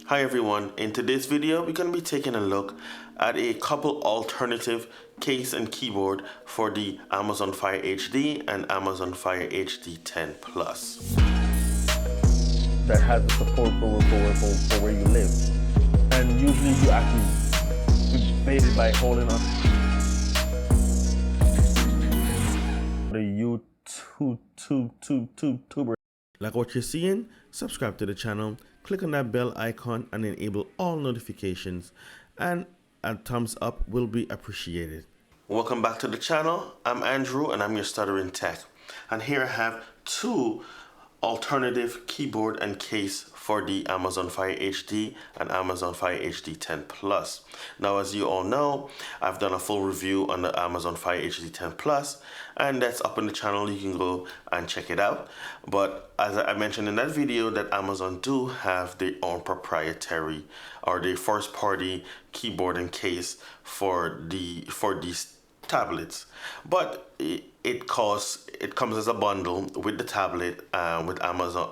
Hi everyone, in today's video we're going to be taking a look at a couple alternative case and keyboard for the Amazon Fire HD and Amazon Fire HD 10 Plus. That has the support for where you live. And usually you actually debate it by holding on the YouTuber. Like what you're seeing, subscribe to the channel, click on that bell icon and enable all notifications, and a thumbs up will be appreciated. Welcome back to the channel. I'm Andrew and I'm your Stuttering Tech. And here I have two alternative keyboard and case for the Amazon Fire HD and Amazon Fire HD 10 Plus. Now, as you all know, I've done a full review on the Amazon Fire HD 10 Plus, and that's up on the channel. You can go and check it out. But as I mentioned in that video, that Amazon do have their own proprietary or their first party keyboard and case for these tablets, but it comes as a bundle with the tablet, with Amazon,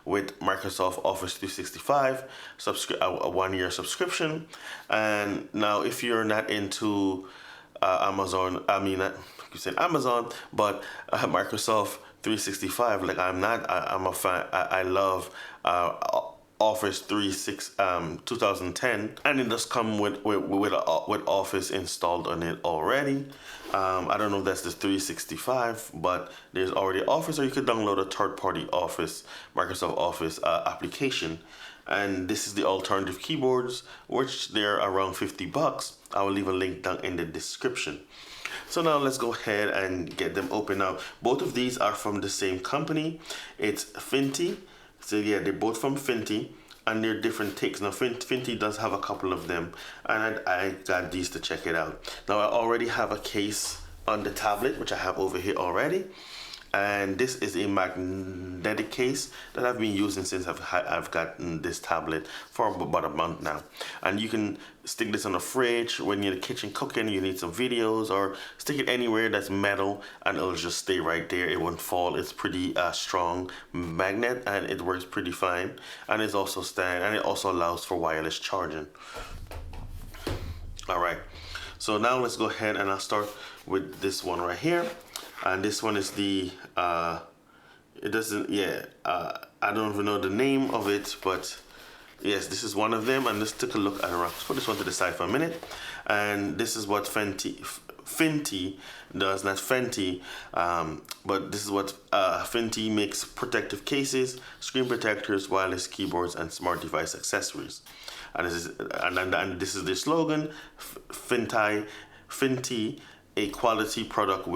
with Microsoft Office 365 a 1-year subscription. And now if you're not into Amazon, you said Amazon, but Microsoft 365, like I'm not, I'm a fan. I love Office 2010, and it does come with Office installed on it already. I don't know if that's the 365, but there's already Office, or you could download a third-party Office, Microsoft Office application. And this is the alternative keyboards, which they're around $50. I will leave a link down in the description. So now let's go ahead and get them open. Now, both of these are from the same company. It's Fintie. So yeah, they're both from Fintie, and they're different takes. Now Fintie does have a couple of them, and I got these to check it out. Now I already have a case on the tablet, which I have over here already. And this is a magnetic case that I've been using since I've gotten this tablet for about a month now. And you can stick this on the fridge when you're in the kitchen cooking, you need some videos, or stick it anywhere that's metal and it'll just stay right there. It won't fall. It's pretty strong magnet, and it works pretty fine. And it's also and it also allows for wireless charging. All right, so now let's go ahead and I'll start with this one right here. And this one is the, I don't even know the name of it, but yes, this is one of them. And let's take a look at it. Let's put this one to the side for a minute. And this is what Fintie does, not Fenty, but this is what Fintie makes: protective cases, screen protectors, wireless keyboards, and smart device accessories. And this is their slogan: Fintie, a quality product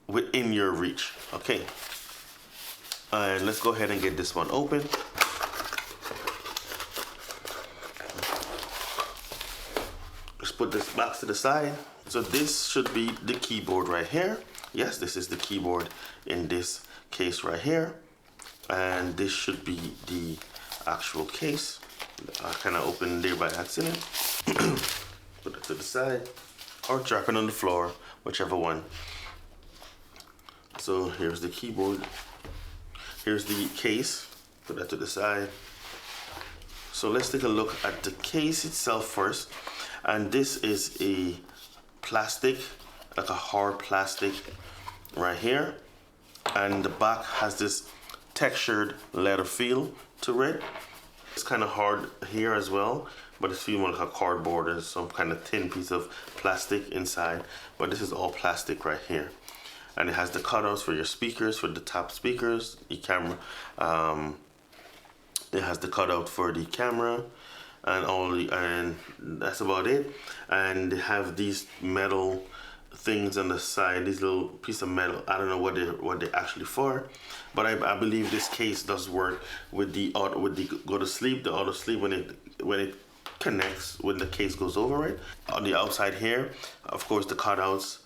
within your reach. Okay, and let's go ahead and get this one open. Let's put this back to the side. So this should be the keyboard right here. Yes, this is the keyboard in this case right here, and this should be the actual case. I kind of opened there by accident. Put it to the side, or drop it on the floor, whichever one. So here's the keyboard. Here's the case. Put that to the side. So let's take a look at the case itself first. And this is a plastic, like a hard plastic right here. And the back has this textured leather feel to it. It's kind of hard here as well, but it's feeling like a cardboard. There's some kind of thin piece of plastic inside, but this is all plastic right here. And it has the cutouts for your speakers, for the top speakers, the camera. It has the cutout for the camera, and that's about it. And they have these metal things on the side, these little piece of metal. I don't know what they're actually for, but I believe this case does work with the go to sleep, the auto sleep, when it connects, when the case goes over it. On the outside here, of course, the cutouts.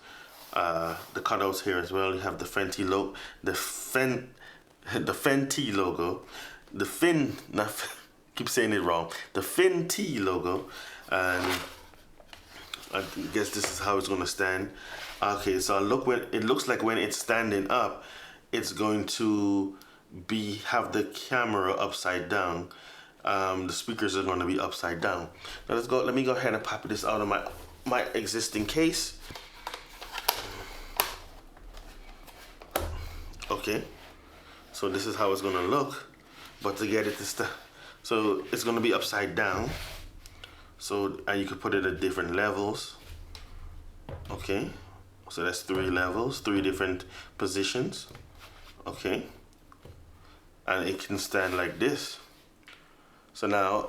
The cutouts here as well. You have the Fintie logo, the Fintie logo, keep saying it wrong, the Fintie logo, and I guess this is how it's gonna stand. Okay, so it looks like when it's standing up, it's going to have the camera upside down, the speakers are going to be upside down. Now let's go. Let me go ahead and pop this out of my existing case. Okay, so this is how it's going to look, but to get it to so it's going to be upside down. So, and you could put it at different levels. Okay, so that's 3 levels, 3 different positions. Okay, and it can stand like this. So now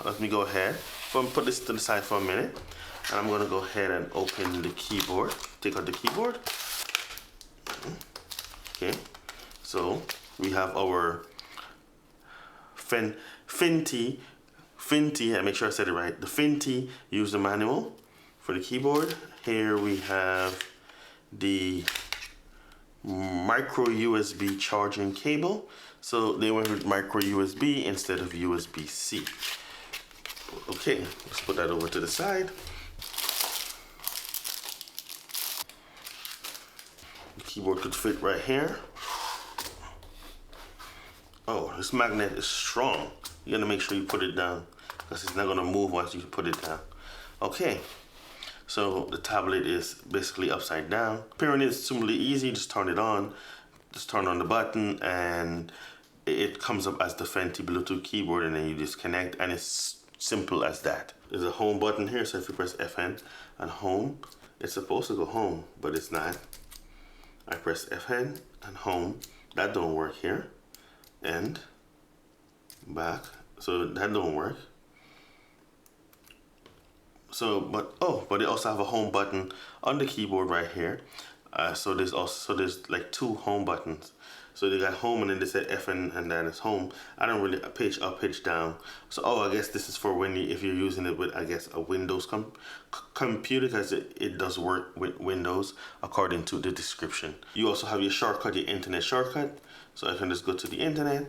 let me go ahead, put this to the side for a minute, and I'm gonna go ahead and open the keyboard, take out the keyboard. Okay, so we have our Fintie, I make sure I said it right, the Fintie user manual for the keyboard. Here we have the micro USB charging cable. So they went with micro USB instead of USB-C. Okay, let's put that over to the side. The keyboard could fit right here. Oh, this magnet is strong. You gotta make sure you put it down because it's not gonna move once you put it down. Okay, so the tablet is basically upside down. Pairing it is extremely easy. Just turn it on. Just turn on the button and it comes up as the Fintie Bluetooth keyboard, and then you disconnect, and it's simple as that. There's a home button here, so if you press FN and home, it's supposed to go home, but it's not. I press FN and home. That don't work here. And back. So that don't work. So, but they also have a home button on the keyboard right here. So there's like 2 home buttons. So they got home and then they said FN and that is home. I don't really page up, page down. So I guess this is for when if you're using it with, I guess, a Windows computer, because it does work with Windows according to the description. You also have your shortcut, your internet shortcut. So I can just go to the internet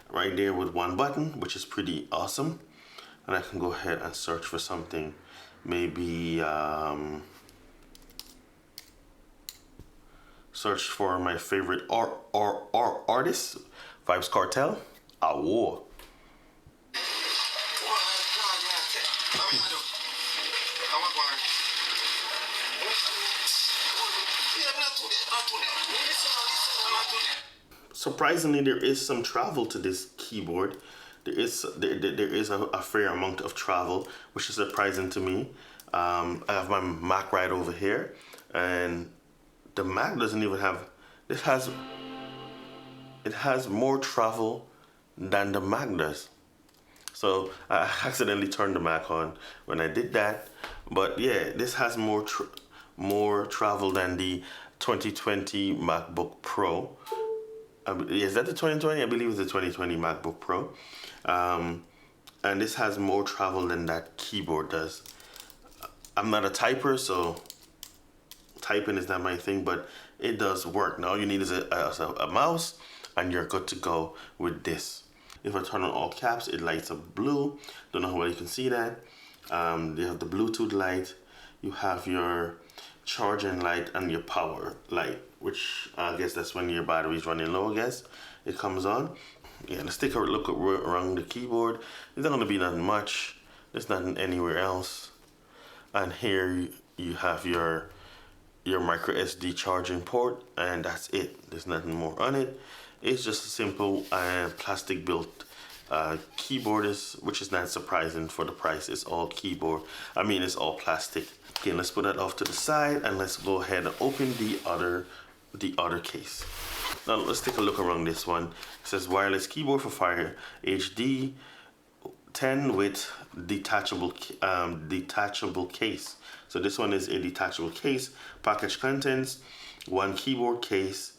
right there with 1 button, which is pretty awesome. And I can go ahead and search for something. Maybe search for my favorite artist, Vibes Cartel. War. Surprisingly, there is some travel to this keyboard. There is a fair amount of travel, which is surprising to me. I have my Mac right over here, and the Mac doesn't even have. It has more travel than the Mac does. So I accidentally turned the Mac on when I did that. But yeah, this has more travel than the 2020 MacBook Pro. Is that the 2020? I believe it's the 2020 MacBook Pro. And this has more travel than that keyboard does. I'm not a typer, so typing is not my thing, but it does work. Now all you need is a mouse, and you're good to go with this. If I turn on all caps, it lights up blue. Don't know how well you can see that. You have the Bluetooth light. You have your charging light and your power light, which I guess that's when your battery is running low, I guess. It comes on. Yeah, let's take a look around the keyboard. There's not gonna be nothing much. There's nothing anywhere else. And here you have your micro SD charging port, and that's it. There's nothing more on it. It's just a simple plastic built keyboard, which is not surprising for the price. It's all keyboard. I mean, it's all plastic. Okay, let's put that off to the side, and let's go ahead and open the other case. Now let's take a look around this one. It says wireless keyboard for Fire HD 10 with detachable case. So this one is a detachable case. Package contents: 1 keyboard case,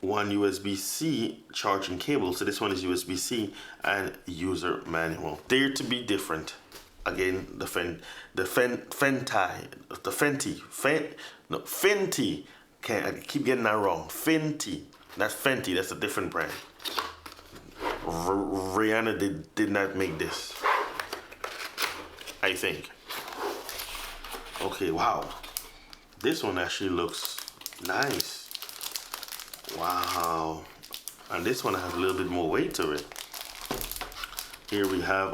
1 USB-C charging cable. So this one is USB-C, and user manual. Dare to be different. Again, the Fintie. I keep getting that wrong. Fintie. That's Fintie. That's a different brand. Rihanna did not make this, I think. Okay, wow. This one actually looks nice. Wow. And this one has a little bit more weight to it. Here we have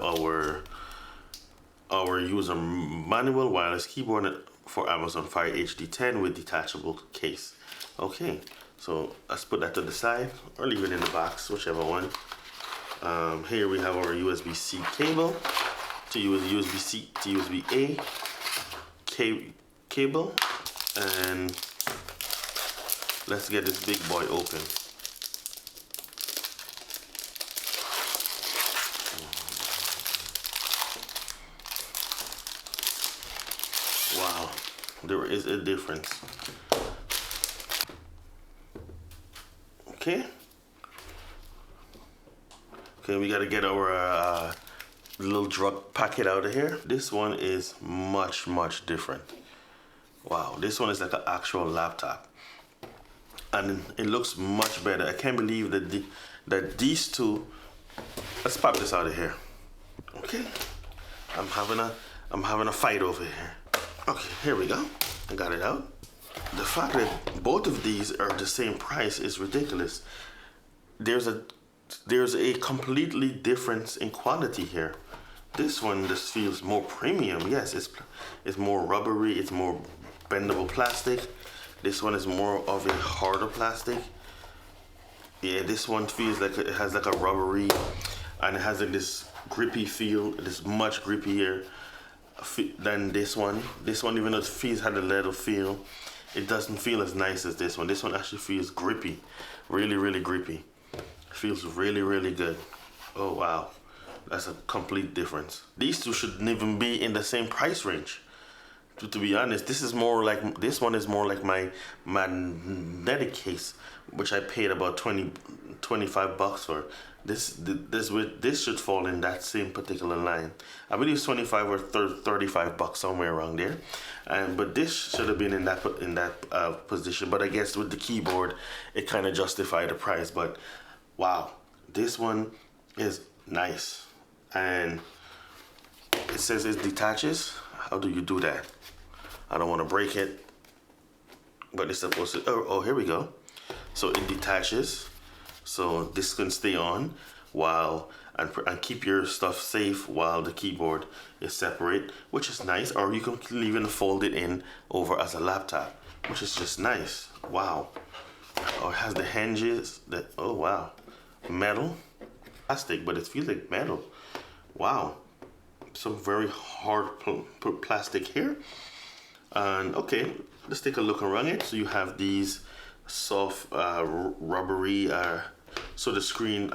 our user manual wireless keyboard for Amazon Fire HD10 with detachable case. Okay, so let's put that to the side or leave it in the box, whichever one. Here we have our USB-C cable to USB-C to USB-A cable, and let's get this big boy open. Wow, there is a difference. Okay, we gotta get our little drug packet out of here. This one is much different. Wow, this one is like an actual laptop, and it looks much better. I can't believe that these two. Let's pop this out of here. Okay, I'm having a fight over here. Okay, here we go. I got it out. The fact that both of these are the same price is ridiculous. There's a completely difference in quality here. This one just feels more premium. Yes, it's more rubbery, it's more bendable plastic. This one is more of a harder plastic. Yeah, this one feels like it has like a rubbery, and it has like this grippy feel. It is much grippier than this one. This one, even though it had a leather feel, it doesn't feel as nice as this one. This one actually feels grippy, really grippy. It feels really good. Oh wow, that's a complete difference. These two shouldn't even be in the same price range. To be honest, this one is more like my magnetic case, which I paid about 25 bucks for. This should fall in that same particular line. I believe it's 25 or 35 bucks, somewhere around there. But this should have been in that position. But I guess with the keyboard, it kind of justified the price. But wow, this one is nice, and it says it detaches. How do you do that? I don't want to break it, but it's supposed to. Oh, here we go. So it detaches, so this can stay on and keep your stuff safe while the keyboard is separate, which is nice. Or you can even fold it in over as a laptop, which is just nice. Wow. Oh, it has the hinges that. Oh wow, metal, plastic, but it feels like metal. Wow, some very hard plastic here. And okay, let's take a look around it. So you have these soft rubbery so the screen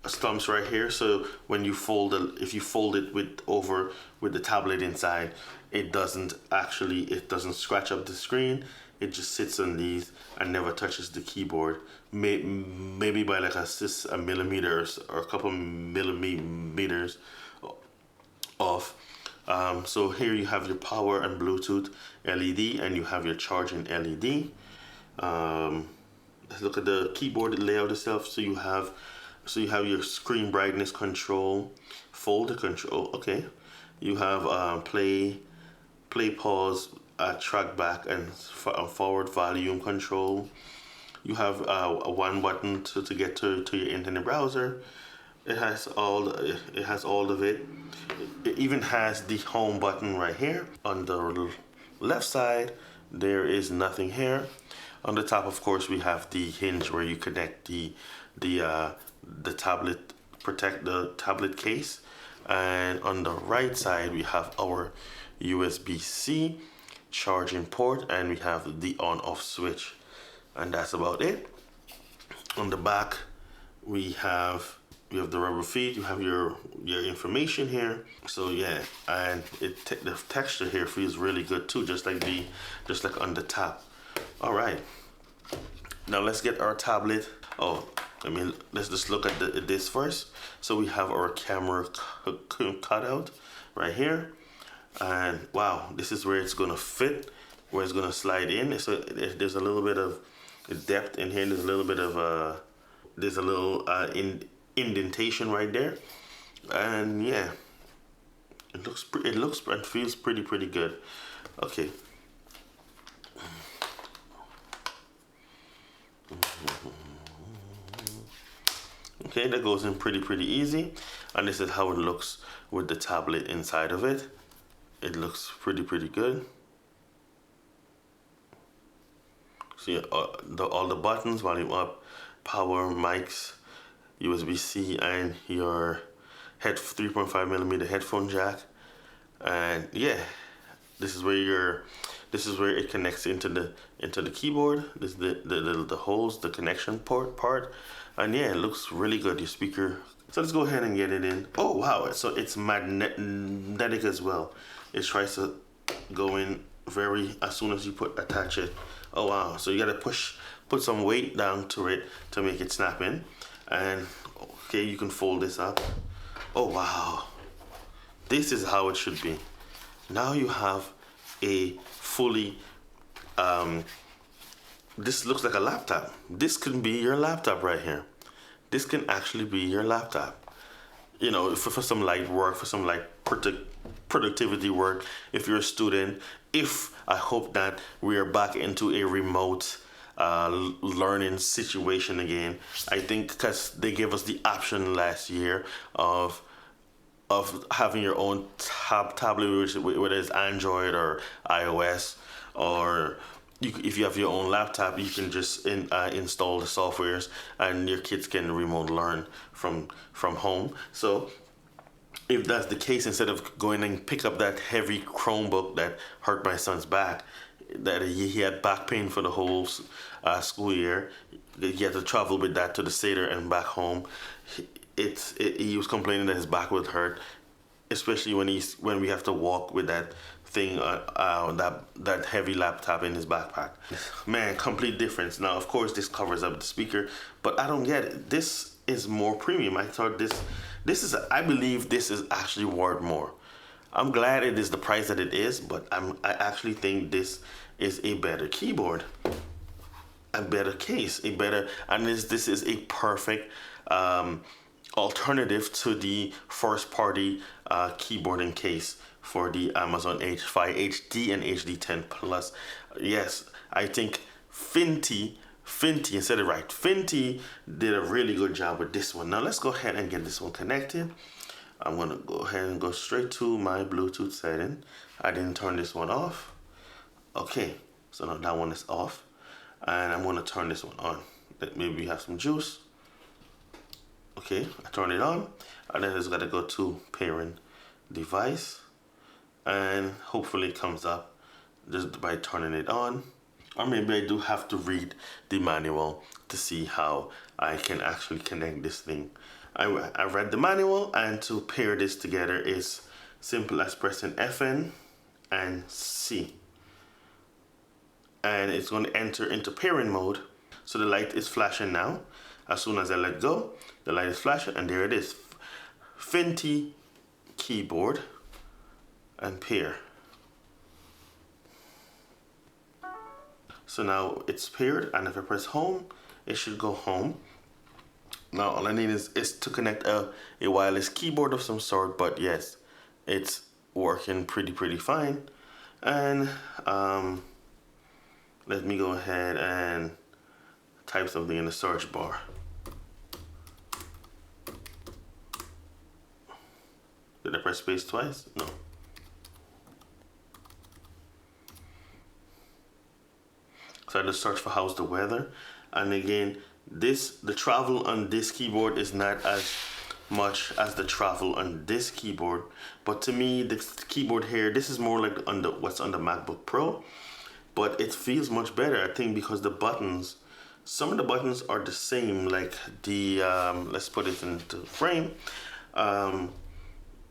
stumps right here. So when you fold it, if you fold it with the tablet inside, it doesn't scratch up the screen. It just sits on these and never touches the keyboard. Maybe by like a millimeter or a couple millimeters off. So here you have your power and Bluetooth LED, and you have your charging LED. Let's look at the keyboard layout itself. So you have your screen brightness control, folder control. Okay, you have play, pause, track back, and forward volume control. You have one button to get to your internet browser. It has all of it. It even has the home button right here. On the left side, there is nothing here. On the top, of course, we have the hinge where you connect the tablet, protect the tablet case. And on the right side, we have our USB-C charging port, and we have the on-off switch. And that's about it. On the back, we have the rubber feet. You have your information here. So yeah, and the texture here feels really good too, just like on the top. All right, now let's get our tablet. Oh, let's just look at this first. So we have our camera cutout right here, and wow, this is where it's gonna fit, where it's gonna slide in. So there's a little bit of depth in here. There's a little bit of indentation right there, and yeah, it looks and feels pretty good. Okay. Okay, that goes in pretty easy. And this is how it looks with the tablet inside of it. It looks pretty good. See all the buttons, volume up, power, mics, USB-C, and your 3.5mm headphone jack. And yeah, this is where it connects into the keyboard. This is the holes, the connection part. And yeah, it looks really good, your speaker. So let's go ahead and get it in. Oh wow, so it's magnetic as well. It tries to go in as soon as you attach it. Oh wow, so you gotta put some weight down to it to make it snap in. And okay, you can fold this up. Oh wow, this is how it should be. Now you have a fully, this looks like a laptop. This can be your laptop right here. This can actually be your laptop. You know, for some light work, for some light productivity work, if you're a student. I hope that we are back into a remote learning situation again. I think because they gave us the option last year of having your own tablet, whether it's Android or iOS, or if you have your own laptop, you can just install the softwares and your kids can remote learn from home. So if that's the case, instead of going and pick up that heavy Chromebook that hurt my son's back, that he had back pain for the whole school year, he had to travel with that to the Seder and back home. He was complaining that his back would hurt, especially when we have to walk with that thing, that heavy laptop in his backpack. Man, complete difference. Now, of course, this covers up the speaker, but I don't get it. This is more premium. I thought I believe this is actually worth more. I'm glad it is the price that it is, but I actually think this is a better keyboard, a better case, and this is a perfect alternative to the first party keyboard and case for the Amazon H5 HD and HD10 Plus. Yes, I think Fintie, I said it right. Fintie did a really good job with this one. Now let's go ahead and get this one connected. I'm gonna go ahead and go straight to my Bluetooth setting. I didn't turn this one off. Okay, so now that one is off. And I'm gonna turn this one on. Maybe we have some juice. Okay, I turn it on. And then I just gotta go to pairing device. And hopefully it comes up just by turning it on. Or maybe I do have to read the manual to see how I can actually connect this thing. I read the manual, and to pair this together is simple as pressing FN and C. And it's going to enter into pairing mode. So the light is flashing now. As soon as I let go, the light is flashing, and there it is. Fintie keyboard and pair. So now it's paired, and if I press home, it should go home. Now all I need is to connect a wireless keyboard of some sort, but yes, it's working pretty fine. And let me go ahead and type something in the search bar. Did I press space twice? No. So I just search for how's the weather, and again, the travel on this keyboard is not as much as the travel on this keyboard, but to me, the keyboard here, this is more like what's on the MacBook Pro, but it feels much better, I think, because the buttons, some of the buttons are the same, like the let's put it into frame.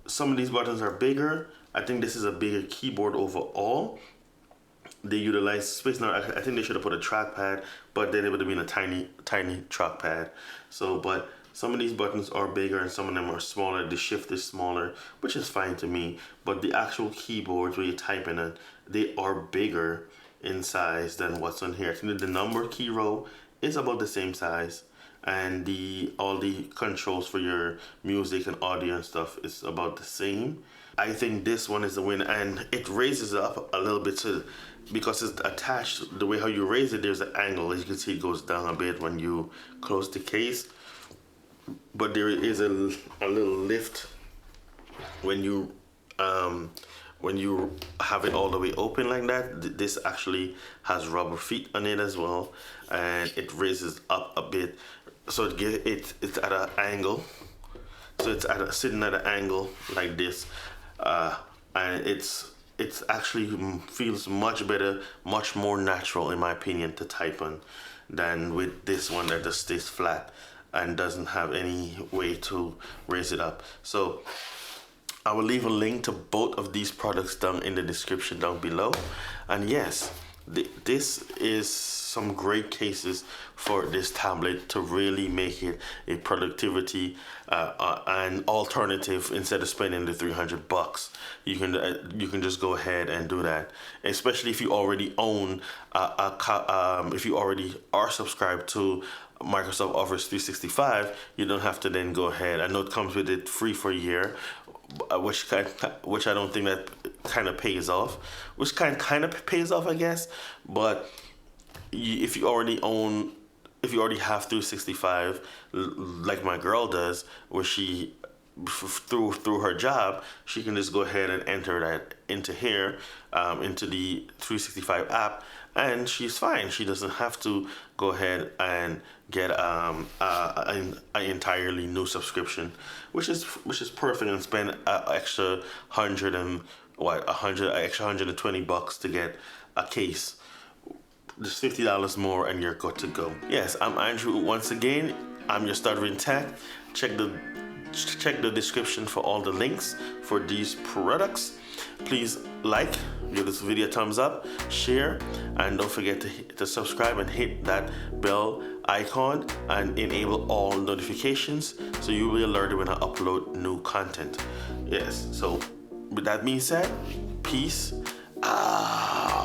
Some of these buttons are bigger. I think this is a bigger keyboard overall. They utilize space. Now, I think they should have put a trackpad, but then it would have been a tiny trackpad. So, but some of these buttons are bigger and some of them are smaller. The shift is smaller, which is fine to me. But the actual keyboards where you type in it, they are bigger in size than what's on here. I think the number key row is about the same size, and all the controls for your music and audio and stuff is about the same. I think this one is the winner, and it raises it up a little bit because it's attached. The way how you raise it, there's an angle. As you can see, it goes down a bit when you close the case. but there is a little lift when you have it all the way open like that. This actually has rubber feet on it as well, and it raises up a bit, so it's at an angle. So it's sitting at an angle like this, and it's actually feels much better, much more natural in my opinion to type on than with this one that just stays flat and doesn't have any way to raise it up. So I will leave a link to both of these products down in the description down below. And yes, this is some great cases for this tablet to really make it a productivity and alternative. Instead of spending the $300, you can just go ahead and do that, especially if you already own if you already are subscribed to Microsoft Office 365. You don't have to then go ahead. I know it comes with it free for a year, which I don't think that kind of pays off. Which kind of pays off, I guess. But if you already have 365, like my girl does, where she through her job, she can just go ahead and enter that into here, into the 365 app, and she's fine. She doesn't have to go ahead and get an entirely new subscription, which is perfect, and spend an extra $120 to get a case. Just $50 more and you're good to go. Yes, I'm Andrew once again. I'm your Stuttering Tech. Check the description for all the links for these products. Please give this video a thumbs up, share, and don't forget to subscribe and hit that bell icon and enable all notifications so you will be alerted when I upload new content. Yes, so with that being said, peace out.